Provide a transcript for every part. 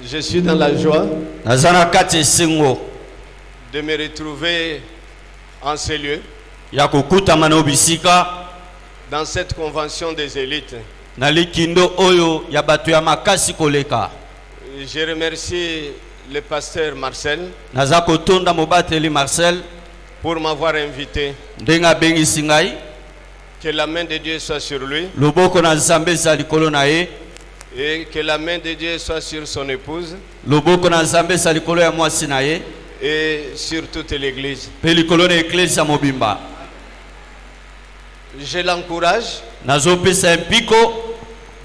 Je suis dans la joie de me retrouver en ces lieux, dans cette convention des élites. Je remercie le pasteur Marcel pour m'avoir invité. Que la main de Dieu soit sur lui et que la main de Dieu soit sur son épouse et sur toute l'église. Je l'encourage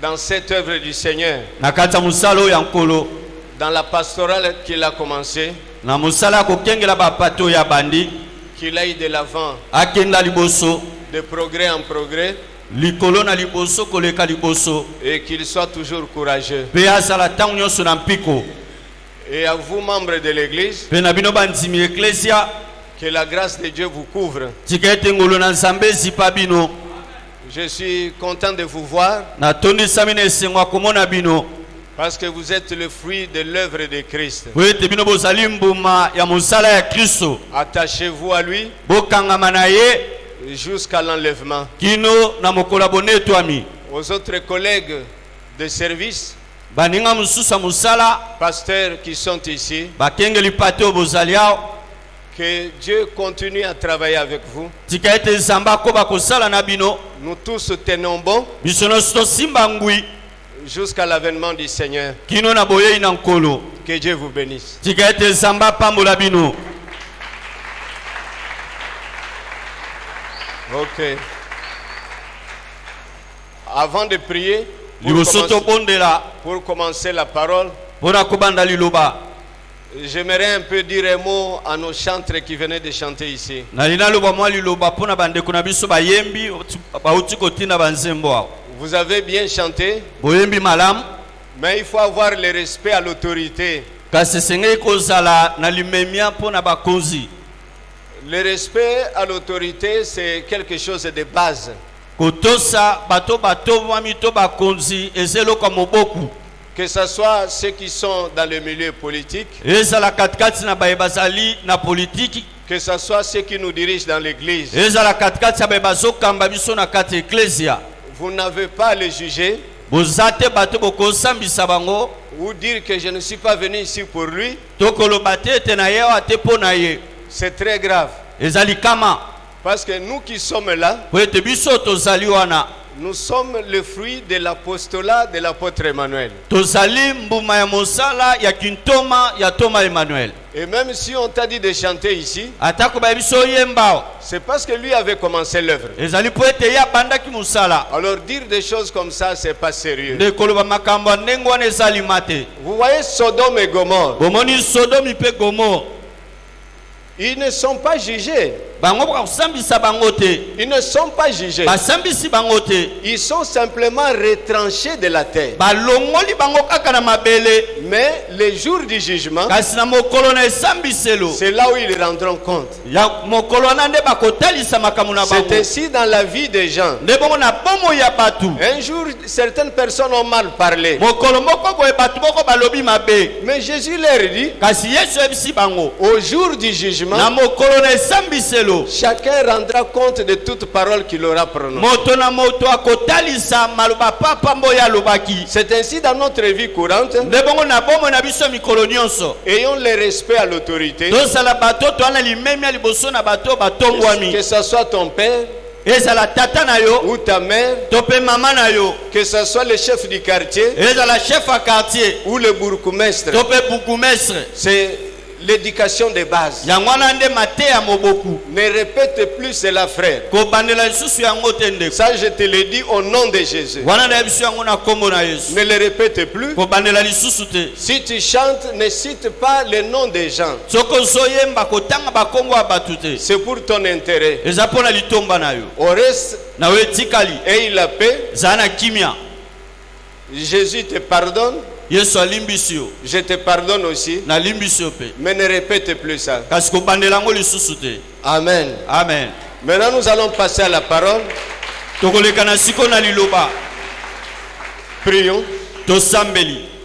dans cette œuvre du Seigneur, dans la pastorale qu'il a commencée, qu'il aille de l'avant, de progrès en progrès, et qu'il soit toujours courageux. Et à vous, membres de l'église, que la grâce de Dieu vous couvre. Je suis content de vous voir parce que vous êtes le fruit de l'œuvre de Christ. Attachez-vous à lui jusqu'à l'enlèvement. Aux autres collègues de service, pasteurs qui sont ici, que Dieu continue à travailler avec vous. Nous tous tenons bon jusqu'à l'avènement du Seigneur. Que Dieu vous bénisse. Ok. Avant de prier, pour commencer la parole, j'aimerais un peu dire un mot à nos chantres qui venaient de chanter ici. Vous avez bien chanté, mais il faut avoir le respect à l'autorité. Le respect à l'autorité, c'est quelque chose de base. Que ce soit ceux qui sont dans le milieu politique, que ce soit ceux qui nous dirigent dans l'église, vous n'avez pas à les juger ou dire que je ne suis pas venu ici pour lui. C'est très grave. Parce que nous qui sommes là, nous sommes le fruit de l'apostolat de l'apôtre Emmanuel. Et même si on t'a dit de chanter ici, c'est parce que lui avait commencé l'œuvre. Alors dire des choses comme ça, c'est pas sérieux. Vous voyez Sodome et Gomorrhe, ils ne sont pas jugés. Ils ne sont pas jugés. Ils sont simplement retranchés de la terre. Mais le jour du jugement, c'est là où ils rendront compte. C'est ainsi dans la vie des gens. Un jour, certaines personnes ont mal parlé. Mais Jésus leur dit, au jour du jugement, chacun rendra compte de toute parole qu'il aura prononcée. C'est ainsi dans notre vie courante. Ayons le respect à l'autorité. Que ce soit ton père ou ta mère, que ce soit le chef du quartier ou le bourgmestre. C'est l'éducation de base. Ne répète plus cela, frère. Ça, je te le dis au nom de Jésus. Ne le répète plus. Si tu chantes, ne cite pas le nom des gens. C'est pour ton intérêt. Au reste, et la paix. Jésus te pardonne. Je te pardonne aussi. Mais ne répète plus ça. Amen. Amen. Maintenant nous allons passer à la parole. Prions.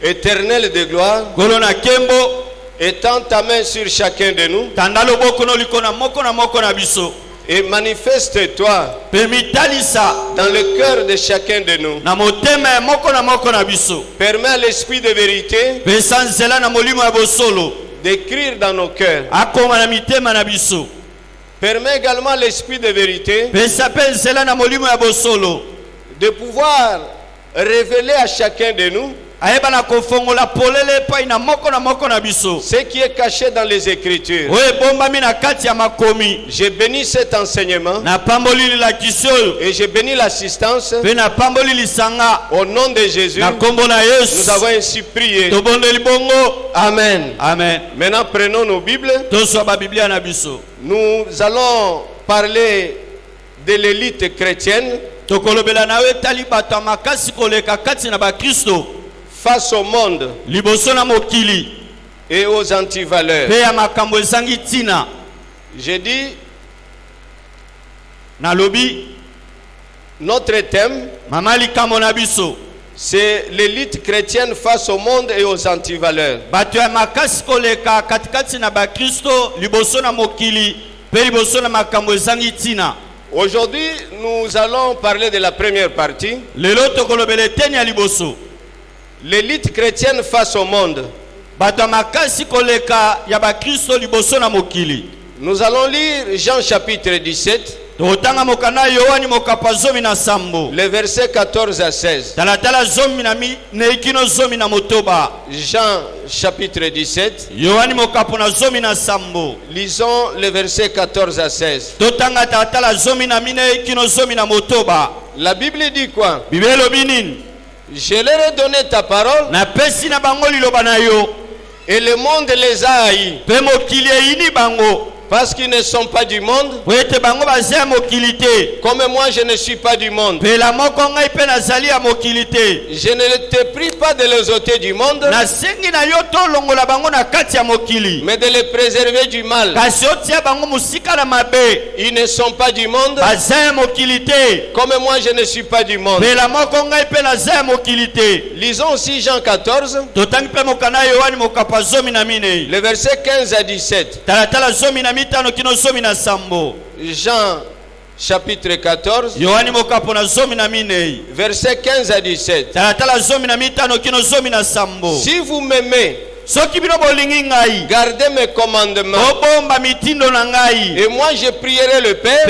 Et Éternel de gloire, étends ta main sur chacun de nous et manifeste-toi dans le cœur de chacun de nous. Permets à l'esprit de vérité d'écrire dans nos cœurs. Permets également à l'esprit de vérité de pouvoir révéler à chacun de nous ce qui est caché dans les Écritures. J'ai béni cet enseignement et j'ai béni l'assistance. Au nom de Jésus, nous avons ainsi prié. Amen. Amen. Maintenant, prenons nos Bibles. Nous allons parler de l'élite chrétienne face au monde et aux antivaleurs. J'ai dit, notre thème, c'est l'élite chrétienne face au monde et aux antivaleurs. Aujourd'hui, nous allons parler de la première partie. L'élite chrétienne face au monde. Nous allons lire Jean chapitre 17. Les versets 14 à 16. Jean chapitre 17. Lisons les versets 14 à 16. La Bible dit quoi? Je leur ai donné ta parole et le monde les a haïs parce qu'ils ne sont pas du monde, comme moi je ne suis pas du monde. Je ne te prie pas de les ôter du monde, mais de les préserver du mal. Ils ne sont pas du monde, comme moi je ne suis pas du monde. Lisons aussi Jean 14, les versets 15 à 17. Jean chapitre 14, versets 15 à 17. Si vous m'aimez, gardez mes commandements. Et moi je prierai le Père,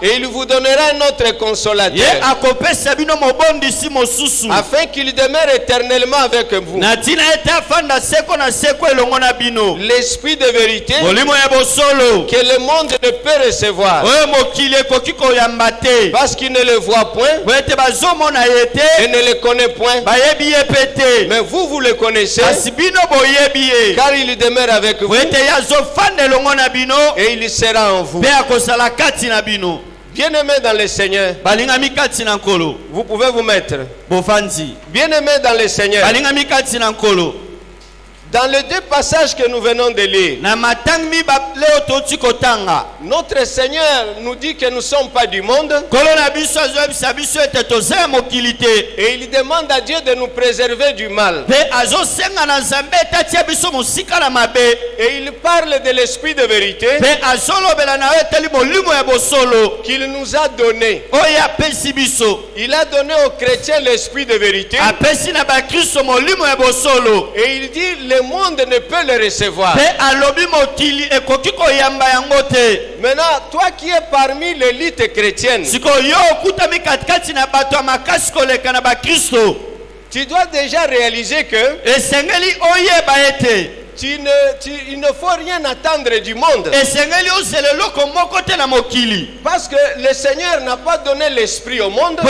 et il vous donnera un autre consolateur, afin qu'il demeure éternellement avec vous. L'esprit de vérité que le monde ne peut recevoir, parce qu'il ne le voit point et ne le connaît point. Mais vous le connaissez, car il demeure avec vous et il sera en vous. Bien-aimés dans le Seigneur, vous pouvez vous mettre. Bien-aimés dans le Seigneur, dans les deux passages que nous venons de lire, notre Seigneur nous dit que nous ne sommes pas du monde, et il demande à Dieu de nous préserver du mal. Et il parle de l'esprit de vérité qu'il nous a donné. Il a donné aux chrétiens l'esprit de vérité, et il dit le monde ne peut le recevoir. Maintenant, toi qui es parmi l'élite chrétienne, tu dois déjà réaliser que il ne faut rien attendre du monde, parce que le Seigneur n'a pas donné l'esprit au monde,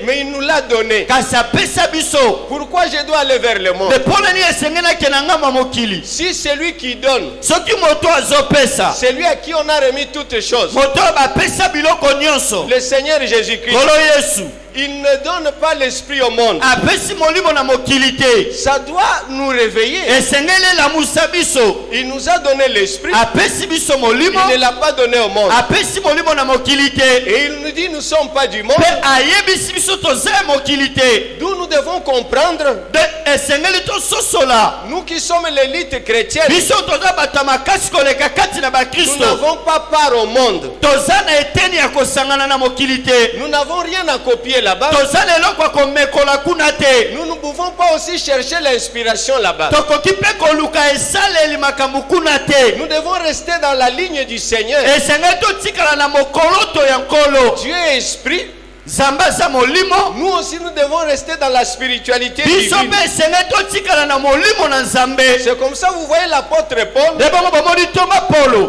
mais il nous l'a donné. Pourquoi je dois aller vers le monde? Si c'est lui qui donne, c'est lui à qui on a remis toutes choses, le Seigneur Jésus-Christ. il ne donne pas l'esprit au monde. Ça doit nous réveiller. Il nous a donné l'esprit. Il ne l'a pas donné au monde. Et il nous dit nous ne sommes pas du monde. D'où nous devons comprendre. Nous qui sommes l'élite chrétienne. Nous n'avons pas part au monde. Nous n'avons rien à copier là-bas. Nous ne pouvons pas aussi chercher l'inspiration là-bas. Nous devons rester dans la ligne du Seigneur. Dieu est esprit. Nous aussi nous devons rester dans la spiritualité divine. C'est comme ça vous voyez l'apôtre Paul.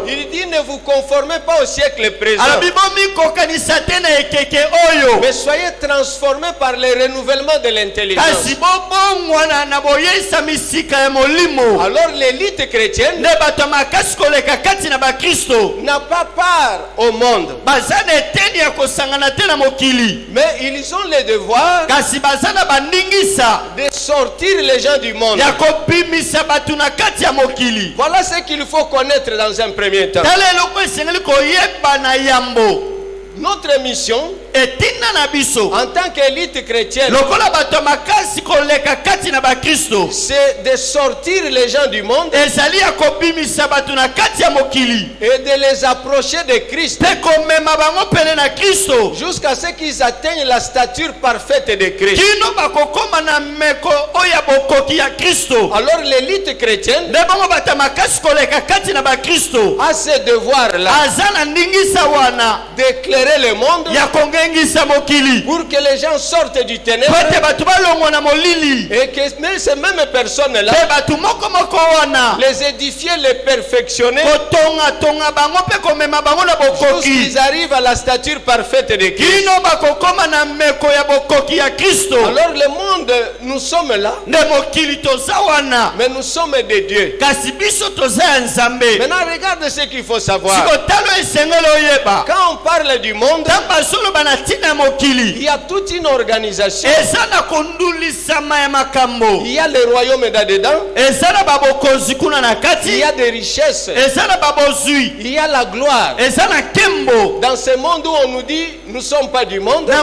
Il dit ne vous conformez pas au siècle présent. Mais soyez transformés par le renouvellement de l'intelligence. Alors l'élite chrétienne n'a pas part au monde. Mais ils ont le devoir de sortir les gens du monde. Voilà ce qu'il faut connaître dans un premier temps. Notre mission en tant qu'élite chrétienne, c'est de sortir les gens du monde et de les approcher de Christ jusqu'à ce qu'ils atteignent la stature parfaite de Christ. Alors l'élite chrétienne a ce devoir-là d'éclairer le monde pour que les gens sortent du ténèbre et que ces mêmes personnes-là les édifier, les perfectionner jusqu'ils arrivent à la stature parfaite de Christ. Alors le monde, nous sommes là, mais nous sommes des dieux. Maintenant regarde ce qu'il faut savoir. Quand on parle du monde, il y a toute une organisation. Il y a le royaume là-dedans. Il y a des richesses. Il y a la gloire. Dans ce monde où on nous dit nous ne sommes pas du monde, il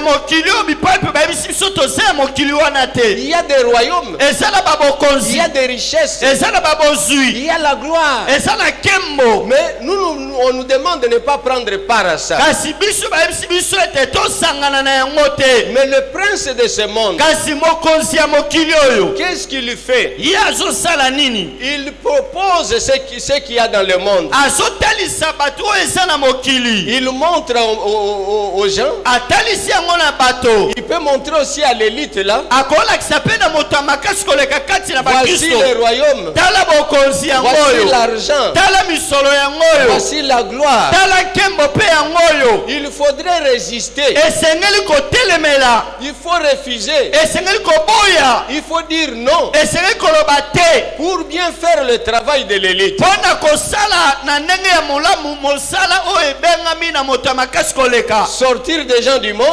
y a des royaumes. Il y a des richesses. Il y a la gloire. Mais nous, on nous demande de ne pas prendre part à ça. Mais le prince de ce monde, qu'est-ce qu'il fait? Il propose ce qu'il y a dans le monde. Il montre aux gens. Il peut montrer aussi à l'élite là. Voici le royaume. Voici l'argent. Voici la gloire. Il faudrait résister. Il faut refuser. Il faut dire non pour bien faire le travail de l'élite. Sortir des gens du monde,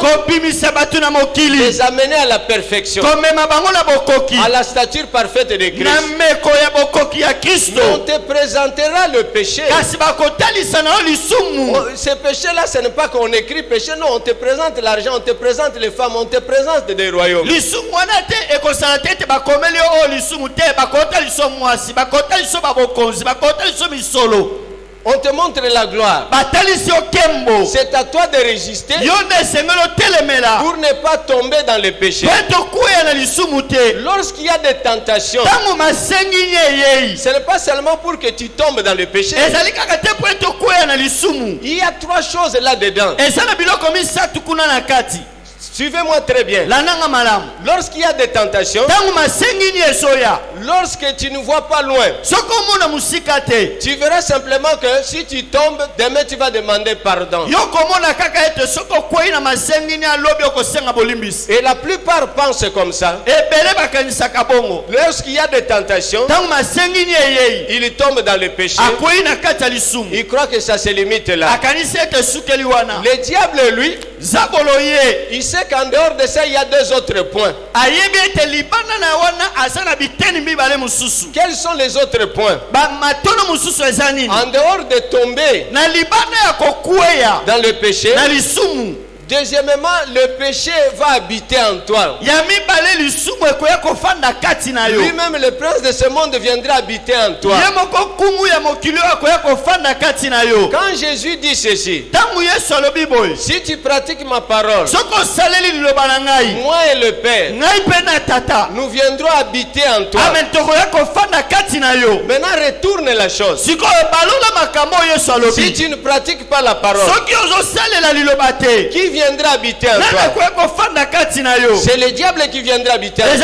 les amener à la perfection, à la stature parfaite de Christ. Mais on te présentera le péché. Ce péché-là, ce n'est pas qu'on écrit péché, non, on te présente l'argent, on te présente les femmes, on te présente des royaumes. On te montre la gloire. C'est à toi de résister pour ne pas tomber dans le péché. Lorsqu'il y a des tentations, ce n'est pas seulement pour que tu tombes dans le péché. Il y a trois choses là-dedans. Suivez-moi très bien. Lorsqu'il y a des tentations, lorsque tu ne vois pas loin, tu verras simplement que si tu tombes, demain tu vas demander pardon. Et la plupart pensent comme ça. Lorsqu'il y a des tentations, ils tombent dans le péché. Ils croient que ça se limite là. Le diable, lui, Il sait qu'en dehors de ça, il y a deux autres points. Quels sont les autres points? En dehors de tomber dans le péché, deuxièmement, le péché va habiter en toi. Lui-même, le prince de ce monde viendra habiter en toi. Quand Jésus dit ceci, si tu pratiques ma parole, moi et le Père, nous viendrons habiter en toi. Maintenant, retourne la chose. Si tu ne pratiques pas la parole, qui viendra habiter en toi? C'est le diable qui viendra habiter en toi.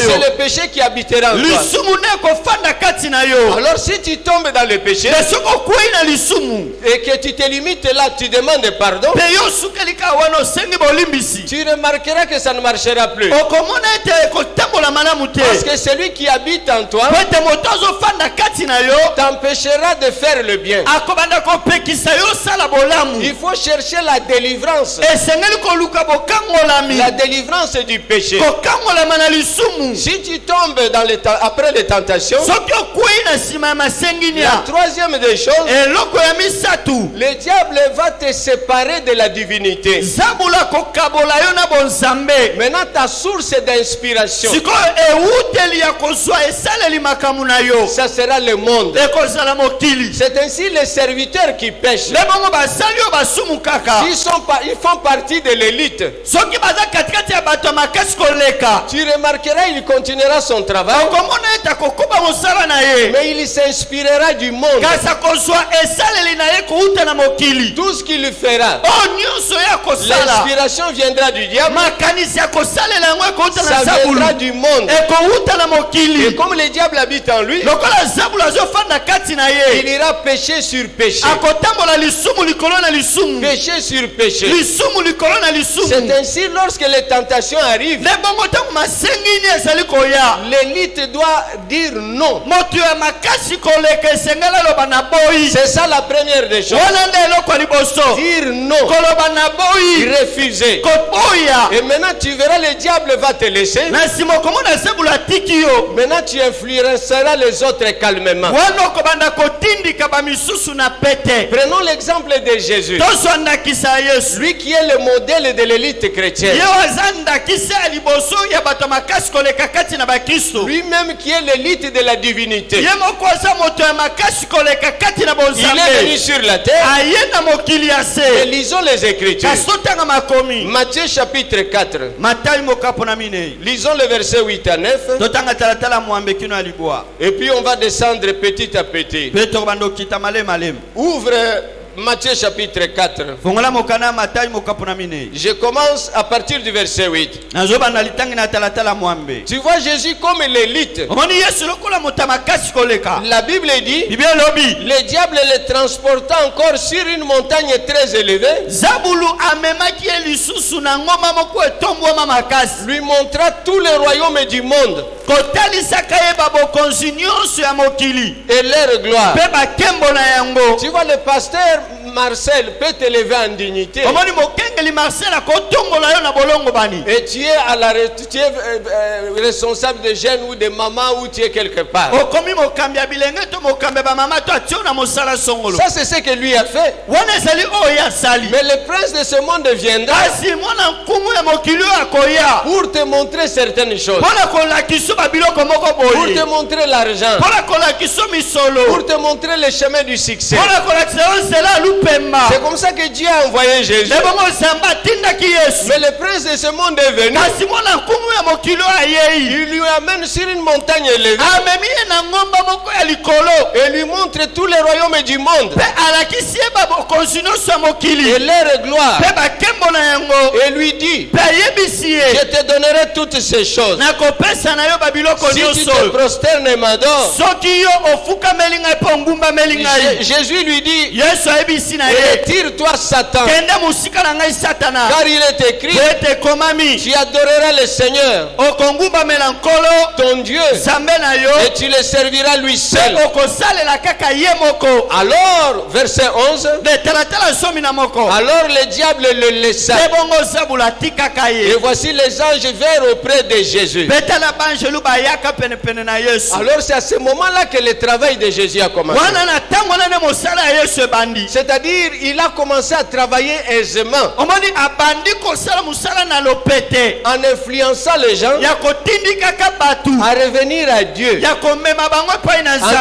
C'est le péché qui habitera en toi. Alors si tu tombes dans le péché et que tu te limites là, tu demandes pardon, tu remarqueras que ça ne marchera plus. Parce que celui qui habite en toi t'empêchera de faire le bien. Il faut chercher la délivrance. La délivrance du péché. Si tu tombes dans après les tentations, la troisième des choses, le diable va te séparer de la divinité. Maintenant ta source d'inspiration, ça sera le monde. C'est ainsi les serviteurs qui pêchent. Ils font partie de l'élite. Tu remarqueras, il continuera son travail, mais il s'inspirera du monde. Tout ce qu'il fera, l'inspiration viendra du diable, ça viendra du monde. Et comme le diable habite en lui, il ira pécher sur péché, péché sur péché. C'est ainsi, lorsque les tentations arrivent, l'élite doit dire non. C'est ça la première des choses. Dire non, refuser. Et maintenant tu verras, le diable va te laisser. Maintenant tu influenceras les autres calmement. Prenons l'exemple de Jésus, lui qui est le modèle de l'élite chrétienne. Lui-même qui est l'élite de la divinité. Il est venu sur la terre. Et lisons les Écritures. Matthieu chapitre 4. Lisons le verset 8 à 9. Et puis on va descendre petit à petit. Ouvre Matthieu chapitre 4. Je commence à partir du verset 8. Tu vois Jésus comme l'élite. La Bible dit, le diable le transporta encore sur une montagne très élevée, lui montra tous les royaumes du monde et leur gloire. Tu vois, le pasteur Marcel peut t'élever en dignité. Et tu es responsable de jeunes ou de maman ou tu es quelque part. Ça c'est ce que lui a fait. Mais le prince de ce monde viendra pour te montrer certaines choses. Pour te montrer l'argent. Pour te montrer le chemin du succès. C'est comme ça que Dieu a envoyé Jésus. Mais le prince de ce monde est venu. Il lui amène sur une montagne élevée et lui montre tous les royaumes du monde et leur gloire, et lui dit, je te donnerai toutes ces choses si tu te prosternes et m'adores. Jésus lui dit, retire-toi Satan. Car il est écrit, tu adoreras le Seigneur, ton Dieu, et tu le serviras lui seul. Alors, verset 11, alors le diable le laissa. Et voici les anges vinrent auprès de Jésus. Alors c'est à ce moment-là que le travail de Jésus a commencé. C'est-à-dire, il a commencé à travailler aisément, en influençant les gens à revenir à Dieu, en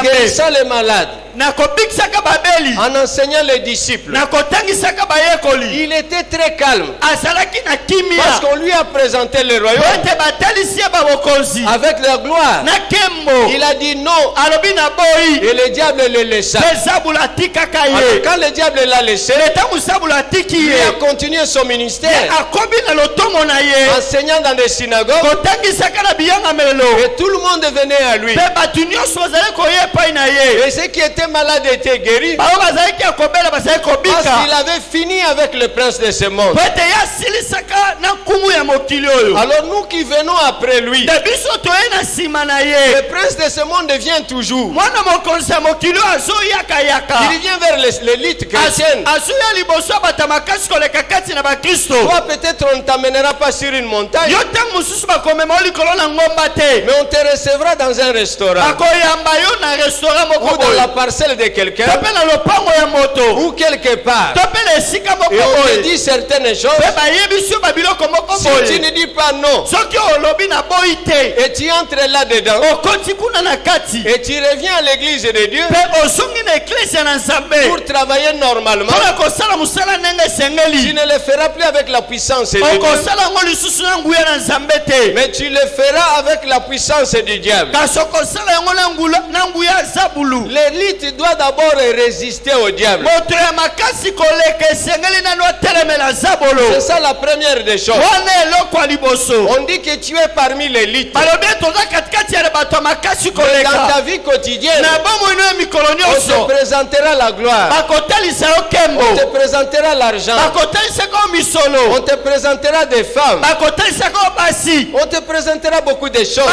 guérissant les malades, en enseignant les disciples. Il était très calme parce qu'on lui a présenté le royaume avec la gloire. Il a dit non et le diable le laissa. Alors, quand le diable l'a laissé, il a continué son ministère, enseignant dans des synagogues, et tout le monde venait à lui. Et ceux qui étaient malades étaient guéris parce qu'il avait fini avec le prince de ce monde. Alors nous qui venons après lui, le prince de ce monde vient toujours. Il vient vers l'élite chrétienne. Toi peut-être on ne t'amènera pas sur une montagne, mais on te recevra dans un restaurant ou dans la parcelle de quelqu'un ou quelque part, et on te dit certaines choses. Si tu ne dis pas non et tu entres là-dedans et tu reviens à l'église de Dieu pour travailler normalement, tu ne le feras plus avec la puissance de Dieu, mais tu le feras avec la puissance du diable. L'élite doit d'abord résister au diable. C'est ça la première des choses. On dit que tu es parmi l'élite, mais dans ta vie quotidienne, on te présentera la gloire, on te présentera l'argent, on te présentera des femmes, on te présentera beaucoup de choses.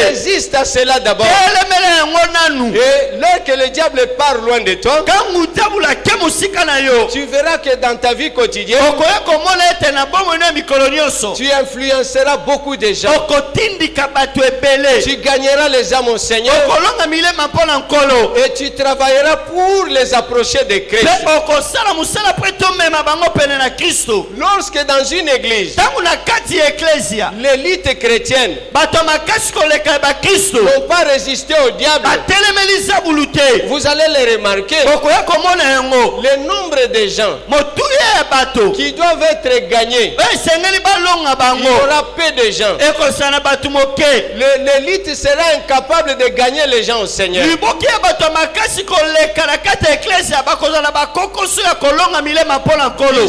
Résiste à cela d'abord. Et lors que le diable part loin de toi, tu verras que dans ta vie quotidienne, tu influenceras beaucoup de gens. Tu gagneras les âmes au Seigneur et tu travailleras pour les approcher de Christ. Lorsque dans une église, l'élite chrétienne n'ont pas résisté au diable, vous allez le remarquer, le nombre de gens qui doivent être gagnés, il y aura peu de gens. L'élite sera incapable de gagner les gens au Seigneur. Ils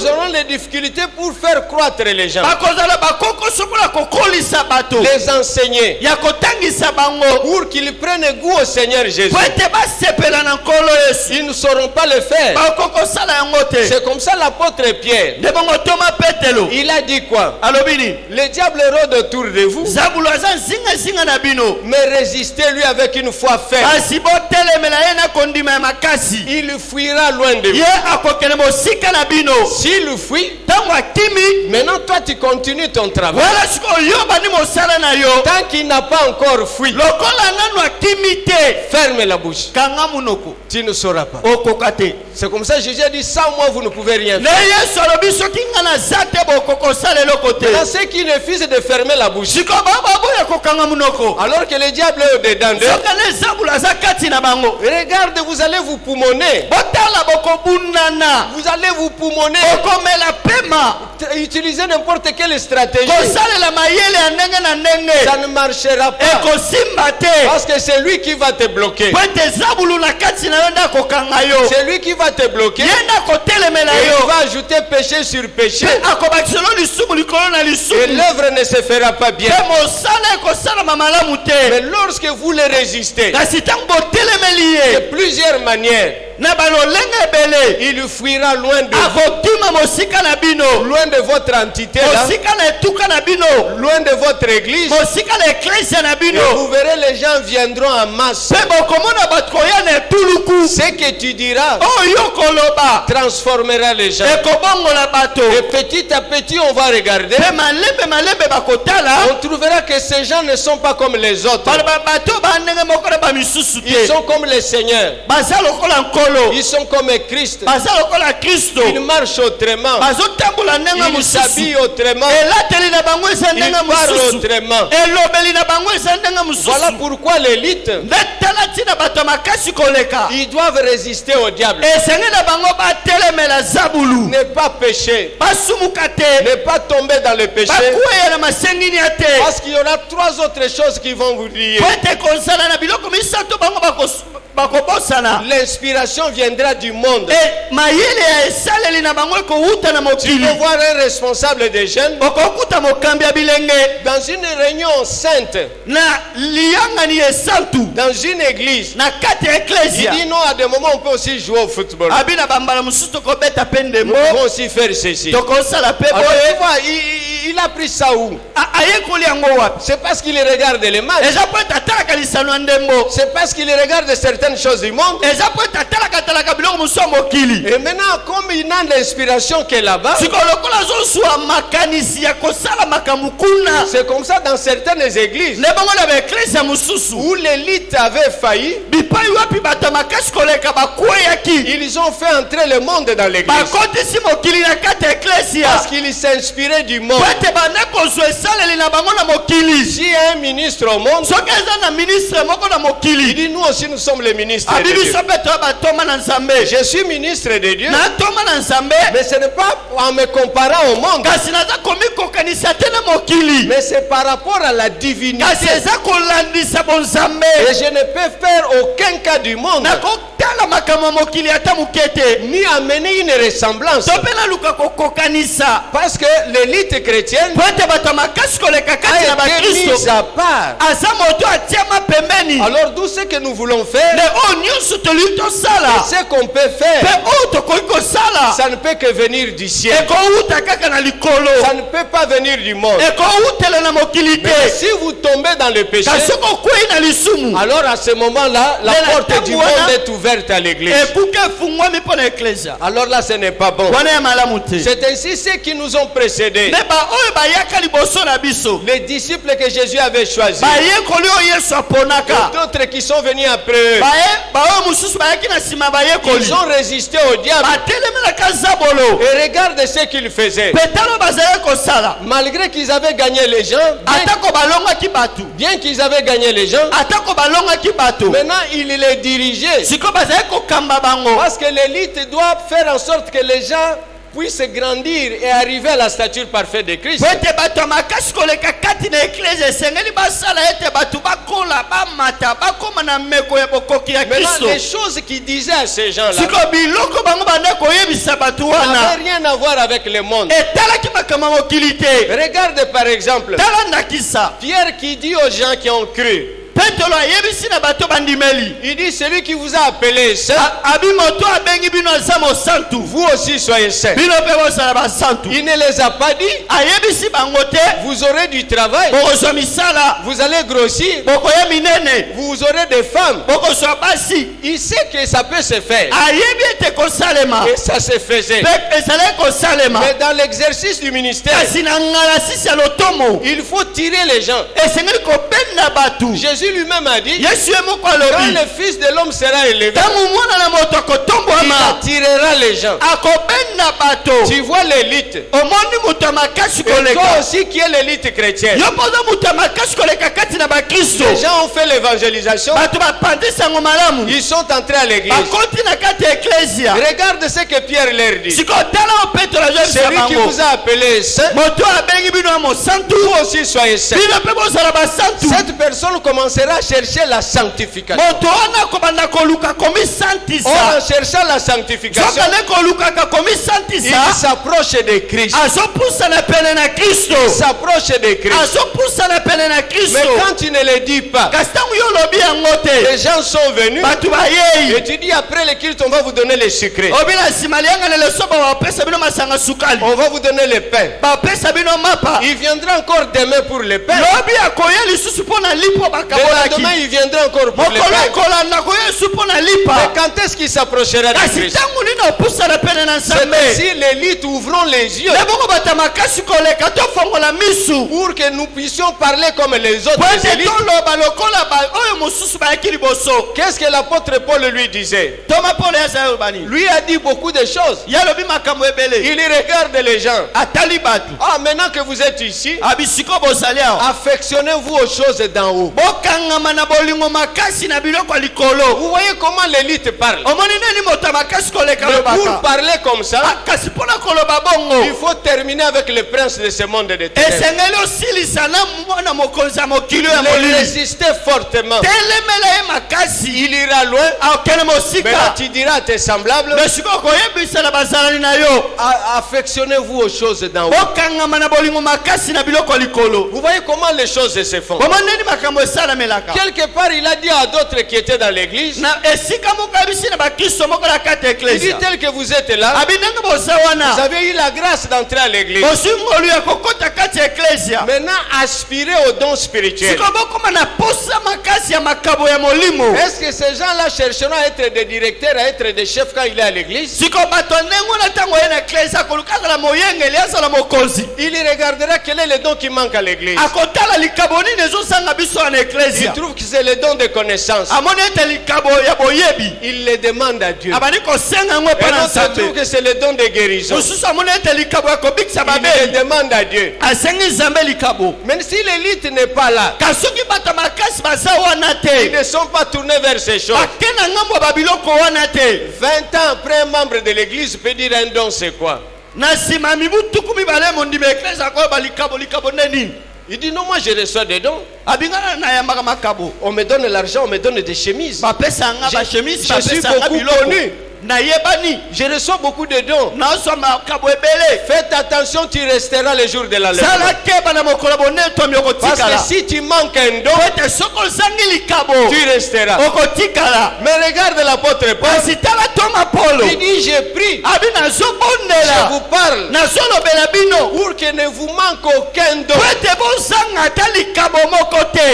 auront des difficultés pour faire croître les gens, les enseigner, pour qu'ils prennent goût au Seigneur Jésus. Ils ne sauront pas le faire. C'est comme ça l'apôtre Pierre, il a dit quoi? Le diable rôde autour de vous, mais résistez-lui avec une foi ferme. Il fuira loin de vous. S'il fuit, maintenant toi tu continues ton travail. Tant qu'il n'a pas encore fui, ferme la bouche. Tu ne sauras pas. C'est comme ça Jésus a dit, sans moi vous ne pouvez rien faire. Dans ceux qui refusent de fermer la bouche, alors que le diable est au-dedans d'eux, regarde, vous allez vous poumonner. Vous allez vous poumonner. Utilisez n'importe quelle stratégie, ça ne marchera pas, parce que c'est lui qui va te bloquer. C'est lui qui va te bloquer. Et il va ajouter péché sur péché, et l'œuvre ne se fera pas bien. Mais lorsque vous le résistez de plusieurs manières, il fuira loin de vous, loin de votre entité là, loin de votre église. Et vous verrez, les gens viendront en masse. Ce que tu diras transformera les gens. Et petit à petit, on va regarder. On trouvera que ces gens ne sont pas comme les autres. Ils sont comme les seigneurs. Ils sont comme Christ. Ils marchent autrement. Ils s'habillent autrement. Ils parlent autrement. Voilà pourquoi l'élite, ils doivent résister au diable. Ne pas pécher, ne pas tomber dans le péché, parce qu'il y aura 3 autres choses qui vont vous lier. L'inspiration viendra du monde. Tu peux voir un responsable des jeunes dans une réunion sainte, dans une église. Il dit non, à des moments on peut aussi jouer au football. On peut aussi faire ceci. Alors, tu vois, il a pris ça où? C'est parce qu'il regarde les matchs. C'est parce qu'il regarde certaines choses du monde. Et maintenant, comme il a l'inspiration qui est là-bas, c'est comme ça dans certaines églises où l'élite avait failli. Ils ont fait entrer le monde dans l'église parce qu'ils s'inspiraient du monde. Si un ministre au monde, il dit nous aussi nous sommes les ministres de Dieu. Je suis ministre de Dieu, mais ce n'est pas en me comparant au monde, mais c'est par rapport à la divinité. Et je ne peux faire aucun cas du monde ni amener une ressemblance, parce que l'élite chrétienne a été mise à part. Alors tout ce que nous voulons faire, ce qu'on peut faire, ça ne peut que venir du ciel. Ça ne peut pas venir du monde. Mais si vous tombez dans le péché, alors à ce moment-là, la porte du monde est ouverte à l'église. Alors là, ce n'est pas bon. C'est ainsi ceux qui nous ont précédés, les disciples que Jésus avait choisis, et d'autres qui sont venus après eux, ils ont résisté au diable. Et regarde ce qu'ils faisaient. Malgré qu'ils avaient gagné les gens, bien qu'ils avaient gagné les gens, maintenant ils les dirigeaient. Parce que l'élite doit faire en sorte que les gens puissent grandir et arriver à la stature parfaite de Christ. Maintenant, les choses qu'ils disaient à ces gens-là n'avaient rien à voir avec le monde. Regarde par exemple Pierre qui dit aux gens qui ont cru, il dit celui qui vous a appelé saint, vous aussi soyez saints. Il ne les a pas dit vous aurez du travail, vous allez grossir, vous aurez des femmes. Il sait que ça peut se faire, et ça se faisait. Mais dans l'exercice du ministère, il faut tirer les gens. Jésus lui-même a dit, quand le Fils de l'homme sera élevé, il attirera les gens. Tu vois l'élite, et toi aussi qui est l'élite chrétienne, les gens ont fait l'évangélisation, ils sont entrés à l'église. Regarde ce que Pierre leur dit, celui qui vous a appelé saint, vous aussi soyez saint. Cette personne commence commencera à chercher la sanctification. En cherchant la sanctification, il s'approche de Christ. Il s'approche de Christ. Mais quand tu ne le dis pas, les gens sont venus et tu dis après le culte, on va vous donner les secrets. On va vous donner le pain. Il viendra encore demain pour le pain. Demain il viendra encore pour le pain. Mais quand est-ce qu'il s'approchera de Christ? C'est si l'élite ouvrons les yeux pour que nous puissions parler comme les autres élites. Qu'est-ce que l'apôtre Paul lui disait? Lui a dit beaucoup de choses. Il regarde les gens. Ah, maintenant que vous êtes ici, affectionnez-vous aux choses d'en haut. Vous voyez comment l'élite parle. Mais pour parler comme ça, il faut terminer avec le prince de ce monde de ténèbres. Il résistait fortement. Il ira loin. Mais là, tu diras à tes semblables, affectionnez-vous aux choses d'en haut. Vous voyez comment les choses se font. Quelque part, il a dit à d'autres qui étaient dans l'église, il dit tel que vous êtes là, vous avez eu la grâce d'entrer à l'église. Maintenant, aspirez aux dons spirituels. Est-ce que ces gens-là chercheront à être des directeurs, à être des chefs quand il est à l'église? Il regardera quel est le don qui manque à l'église. Il trouve que c'est le don de connaissance. Il le demande à Dieu. Et d'autres trouvent que c'est le don de guérison. Il le demande à Dieu. Même si l'élite n'est pas là, ils ne sont pas tournés vers ces choses. 20 ans après, un membre de l'église peut dire un don c'est quoi? Il dit non, moi je reçois des dons. On me donne l'argent, on me donne des chemises. Je suis beaucoup connu. Je reçois beaucoup de dons. Faites attention, tu resteras le jour de la lèvre. Parce que si tu manques un don, tu resteras. Mais regarde l'apôtre Paul. Il dit je prie, je vous parle pour que ne vous manque aucun don.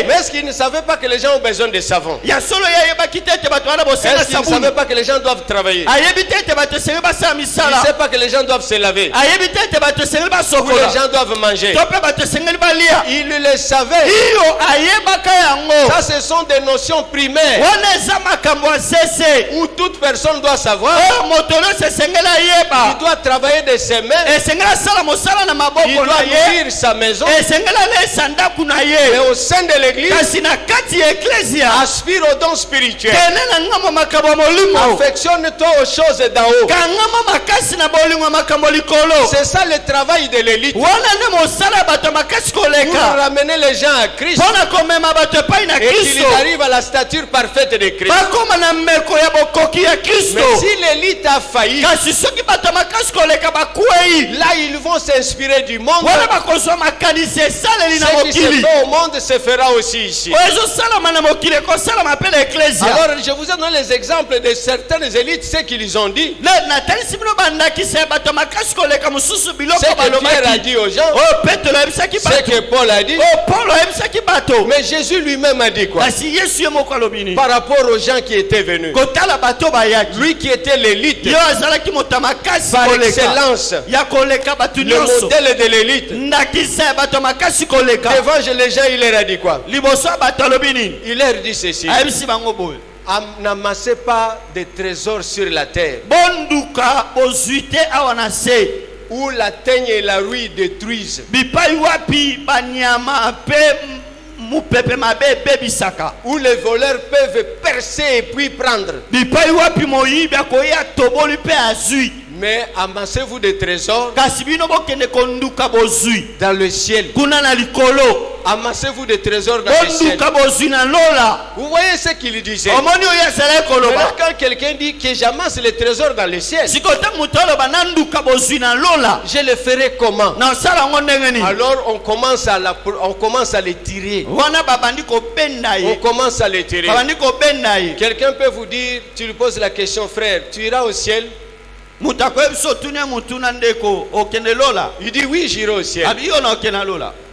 Mais est-ce qu'ils ne savaient pas que les gens ont besoin de savon? Est-ce qu'ils ne savaient pas que les gens doivent travailler? Il ne sait pas que les gens doivent se laver, que les gens doivent manger. Il le savait. Ça, ce sont des notions primaires où toute personne doit savoir. Il doit travailler de ses mains. Il doit nourrir sa maison. Mais au sein de l'église, aspire aux dons spirituels. Affectionne-toi aux choses d'en haut. C'est ça le travail de l'élite. Pour ramener les gens à Christ et qu'ils arrivent à la stature parfaite de Christ. Mais si l'élite a failli, là ils vont s'inspirer du monde. Ce qui se fait au monde se fera aussi ici. Alors je vous ai donné les exemples de certaines élites, ce qu'ils ont dit. Ce que Pierre a dit aux gens, ce que Paul a dit. Mais Jésus lui-même a dit quoi? Par rapport aux gens qui étaient venus, lui qui était l'élite par excellence, le modèle de l'élite, devant les gens il leur a dit quoi? Il leur dit ceci: n'amassez pas de trésors sur la terre où la teigne et la rouille détruisent, où les voleurs peuvent percer et puis prendre. Mais amassez-vous des trésors dans le ciel, Amassez-vous des trésors dans le ciel. Vous voyez ce qu'il disait. Maintenant, quand quelqu'un dit que j'amasse les trésors dans le ciel, je le ferai comment? Alors on commence à les tirer. On commence à les tirer. Quelqu'un peut vous dire, tu lui poses la question, frère, tu iras au ciel? Il dit oui, j'irai au ciel.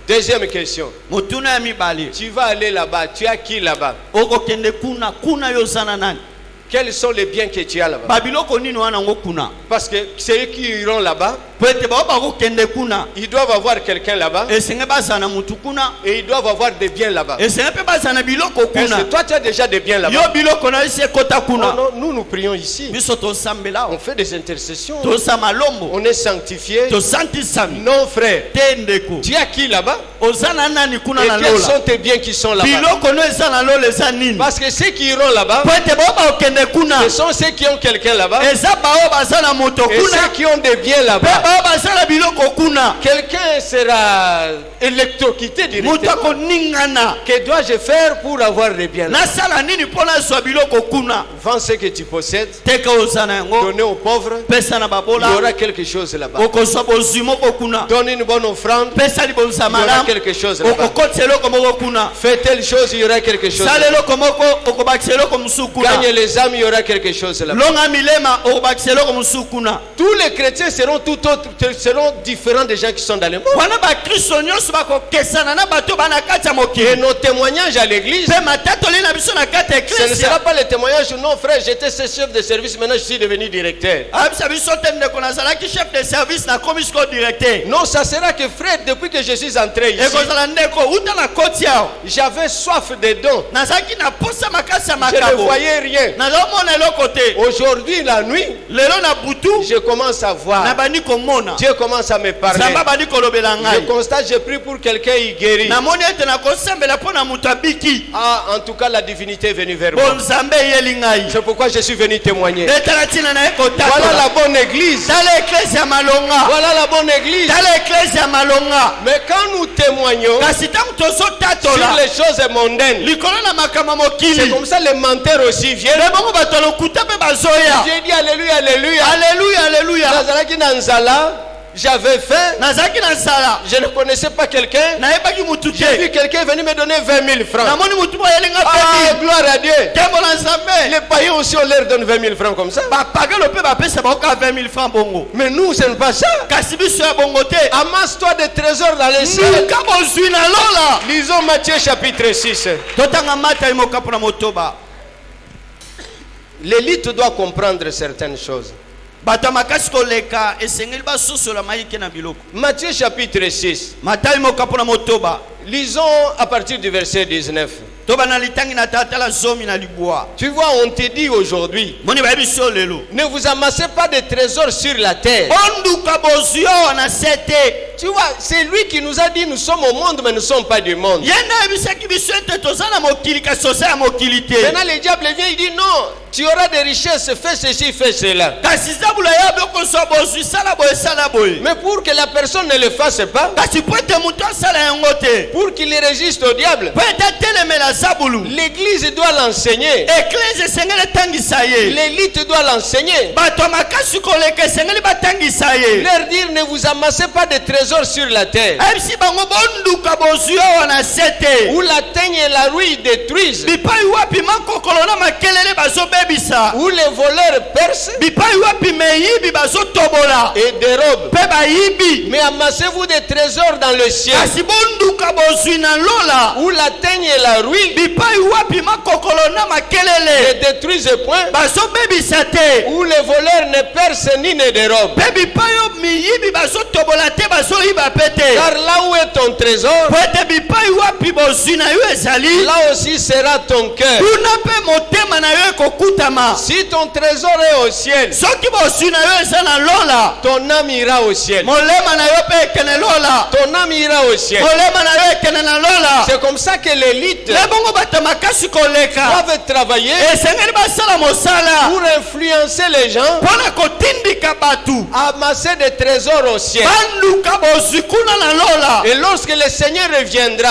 Deuxième question. Tu vas aller là-bas. Tu as qui là-bas? Quels sont les biens que tu as là-bas? Parce que ceux qui iront là-bas, ils doivent avoir quelqu'un là-bas. Et ils doivent avoir des biens là-bas. Est-ce que toi tu as déjà des biens là-bas? Non, nous prions ici. On fait des intercessions. On est sanctifiés. Non, frère. Tu as qui là-bas? Et quels sont tes biens qui sont là-bas? Parce que ceux qui iront là-bas, ce sont ceux qui ont quelqu'un là-bas. Et ceux qui ont des biens là-bas. Quelqu'un sera électrocuté directement. Que dois-je faire pour avoir des biens là-bas? Vends ce que tu possèdes. Donnez aux pauvres. Il y aura quelque chose là-bas. Donne une bonne offrande. Il y aura quelque chose là-bas. Fais telle chose, il y aura quelque chose là-bas. Gagne les âmes, il y aura quelque chose là-bas. Tous les chrétiens seront seront différents des gens qui sont dans le monde. Et nos témoignages à l'église, ce ne sera pas le témoignage, non frère, j'étais chef de service, maintenant je suis devenu directeur. Non, ça sera que frère, depuis que je suis entré ici, j'avais soif de dons. Je ne voyais rien. Aujourd'hui, la nuit, je commence à voir. Dieu commence à me parler. Je constate, j'ai pris pour quelqu'un, il guérit. Ah, en tout cas, la divinité est venue vers moi. C'est pourquoi je suis venu témoigner. Voilà la bonne église. Voilà la bonne église. Mais quand nous témoignons sur les choses mondaines, c'est comme ça les menteurs aussi viennent. J'ai dit alléluia, alléluia. Alléluia, alléluia. J'avais faim. Je ne connaissais pas quelqu'un. J'ai vu quelqu'un venir me donner 20 000 francs. Ah, gloire à Dieu. Les païens aussi, on leur donne 20 000 francs comme ça. Mais nous, ce n'est pas ça. Amasse-toi des trésors dans les cieux. Lisons Matthieu chapitre 6. L'élite doit comprendre certaines choses. Matthieu chapitre 6. Lisons à partir du verset 19. Tu vois, on te dit aujourd'hui, ne vous amassez pas de trésors sur la terre. Tu vois, c'est lui qui nous a dit nous sommes au monde mais nous ne sommes pas du monde. Maintenant le diable vient, il dit non, tu auras des richesses, fais ceci, fais cela. Mais pour que la personne ne le fasse pas, pour qu'il résiste au diable, l'église doit l'enseigner. L'élite doit l'enseigner. Leur dire ne vous amassez pas de trésors sur la terre, où la teigne et la rouille détruisent, où les voleurs percent et dérobent. Mais amassez-vous des trésors dans le ciel, où la teigne et la rouille ne détruisent point, où les voleurs ne percent ni ne dérobent. Car là où est ton trésor, là aussi sera ton cœur. Si ton trésor est au ciel, ton âme ira au ciel. Ton âme ira au ciel. C'est comme ça que l'élite doivent travailler pour influencer les gens à amasser des trésors au ciel. Et lorsque le Seigneur reviendra,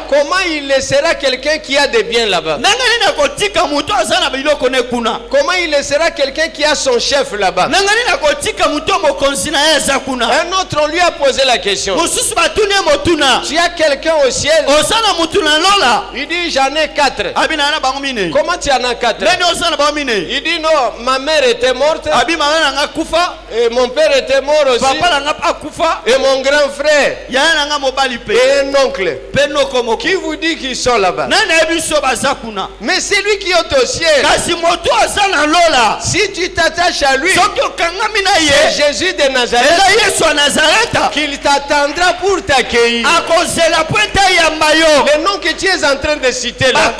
comment il laissera quelqu'un qui a des biens là-bas? Comment il laissera quelqu'un qui a son chef là-bas? Un autre, on lui a posé la question. Tu as quelqu'un au ciel? Il dit j'en ai 4. Comment tu en as 4? Il dit non, ma mère était morte et mon père était mort aussi et mon grand frère et un oncle. Qui vous dit qu'ils sont là-bas? Mais c'est lui qui est au ciel. Si tu t'attaches à lui, c'est Jésus de Nazareth qu'il t'attendra pour t'accueillir. Le nom que tu es en train de citer là,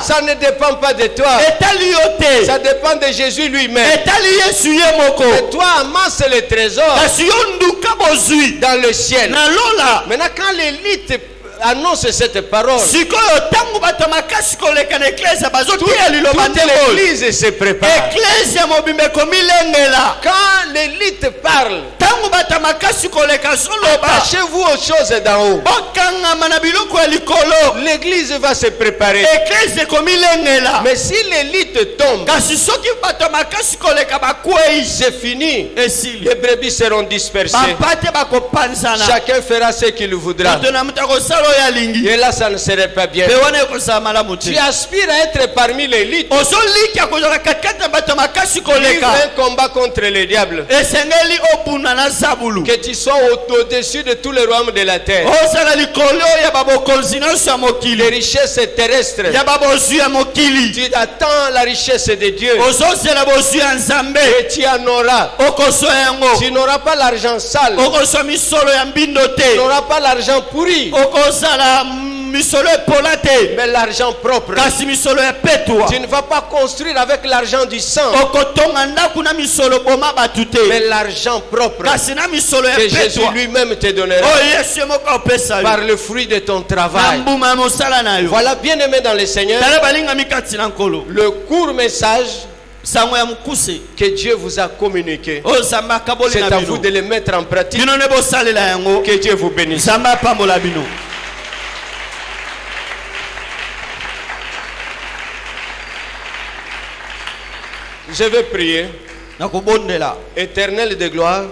ça ne dépend pas de toi, ça dépend de Jésus lui-même. Et toi amasse les trésors dans le ciel. Maintenant quand l'élite annonce cette parole, toute l'église se prépare. Quand l'élite parle, attachez-vous aux choses d'en haut. L'église va se préparer. Mais si l'élite tombe, c'est fini. Les brebis seront dispersées. Chacun fera ce qu'il voudra. Et là, ça ne serait pas bien. Tu aspires à être parmi l'élite. Livre un combat contre le diable. Que tu sois au-dessus de tous les royaumes de la terre. Les richesses terrestres. Tu attends la richesse de Dieu. Et tu en auras. Tu n'auras pas l'argent sale. Tu n'auras pas l'argent pourri. Mais l'argent propre. Tu ne vas pas construire avec l'argent du sang. Mais l'argent propre que Jésus lui-même te donnera par le fruit de ton travail. Voilà, bien aimé dans le Seigneur, le court message que Dieu vous a communiqué. C'est à vous de le mettre en pratique. Que Dieu vous bénisse. Je vais prier. Éternel de gloire,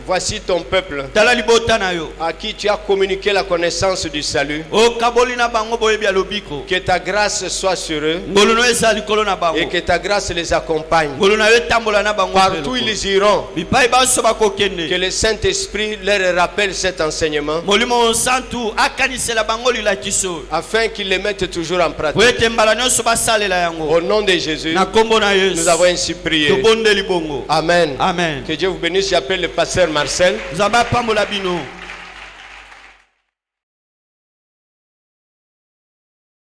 voici ton peuple à qui tu as communiqué la connaissance du salut. Que ta grâce soit sur eux et que ta grâce les accompagne. Partout ils iront, que le Saint-Esprit leur rappelle cet enseignement afin qu'ils les mettent toujours en pratique. Au nom de Jésus, nous avons ainsi prié. Amen. Amen. Que Dieu vous bénisse. J'appelle le pasteur Marcel.